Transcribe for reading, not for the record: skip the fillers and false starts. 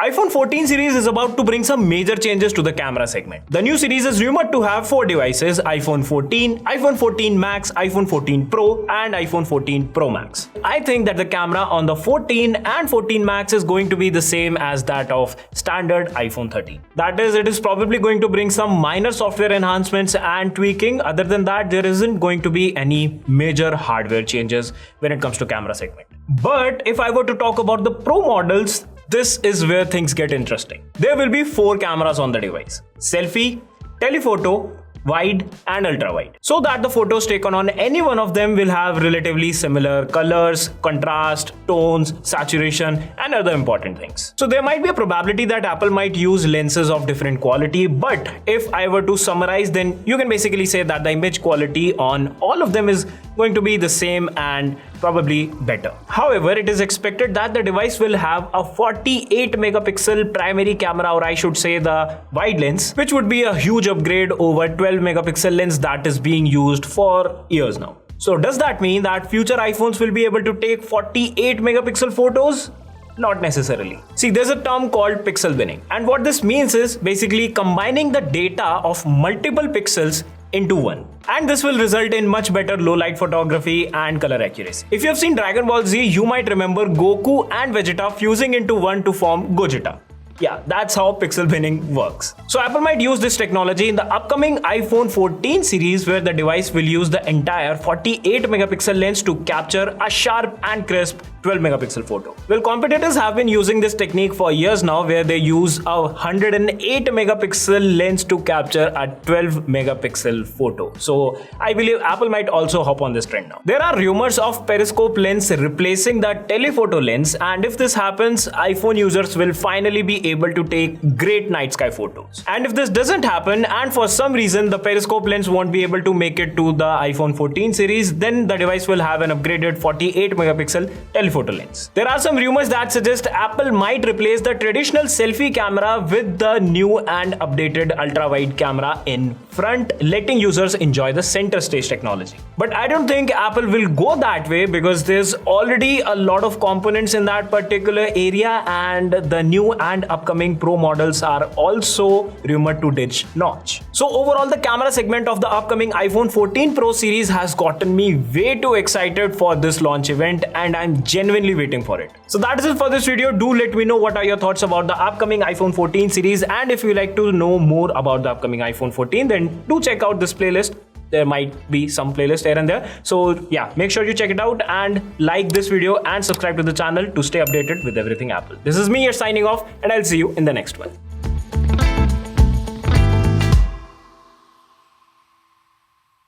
iPhone 14 series is about to bring some major changes to the camera segment. The new series is rumored to have 4 devices: iPhone 14, iPhone 14 Max, iPhone 14 Pro and iPhone 14 Pro Max. I think that the camera on the 14 and 14 Max is going to be the same as that of standard iPhone 13. That is, it is probably going to bring some minor software enhancements and tweaking. Other than that, there isn't going to be any major hardware changes when it comes to camera segment. But if I were to talk about the Pro models, this is where things get interesting. There will be 4 cameras on the device: selfie, telephoto, wide and ultra wide, so that the photos taken on any one of them will have relatively similar colors, contrast, tones, saturation and other important things. So there might be a probability that Apple might use lenses of different quality, but if I were to summarize, then you can basically say that the image quality on all of them is going to be the same and probably better. However, it is expected that the device will have a 48 megapixel primary camera, or I should say the wide lens, which would be a huge upgrade over 12 megapixel lens that is being used for years now. So does that mean that future iPhones will be able to take 48 megapixel photos? Not necessarily. See, there's a term called Pixelwinning, and what this means is basically combining the data of multiple pixels into one, and this will result in much better low light photography and color accuracy. If you have seen Dragon Ball Z, you might remember Goku and Vegeta fusing into one to form Gogeta. Yeah, that's how pixel binning works. So Apple might use this technology in the upcoming iPhone 14 series, where the device will use the entire 48 megapixel lens to capture a sharp and crisp 12 megapixel photo. Well, competitors have been using this technique for years now, where they use a 108 megapixel lens to capture a 12 megapixel photo. So I believe Apple might also hop on this trend now. There are rumors of Periscope lens replacing the telephoto lens, and if this happens, iPhone users will finally be able to take great night sky photos. And if this doesn't happen, and for some reason the Periscope lens won't be able to make it to the iPhone 14 series, then the device will have an upgraded 48 megapixel telephoto lens. There are some rumors that suggest Apple might replace the traditional selfie camera with the new and updated ultra wide camera in front, letting users enjoy the center stage technology. But I don't think Apple will go that way, because there's already a lot of components in that particular area, and the new and upcoming Pro models are also rumored to ditch notch. So overall, the camera segment of the upcoming iPhone 14 Pro series has gotten me way too excited for this launch event, and I'm genuinely waiting for it. So that is it for this video. Do let me know what are your thoughts about the upcoming iPhone 14 series, and if you like to know more about the upcoming iPhone 14, then do check out this playlist. There might be some playlist here and there. So yeah, make sure you check it out and like this video and subscribe to the channel to stay updated with everything Apple. This is me here signing off, and I'll see you in the next one.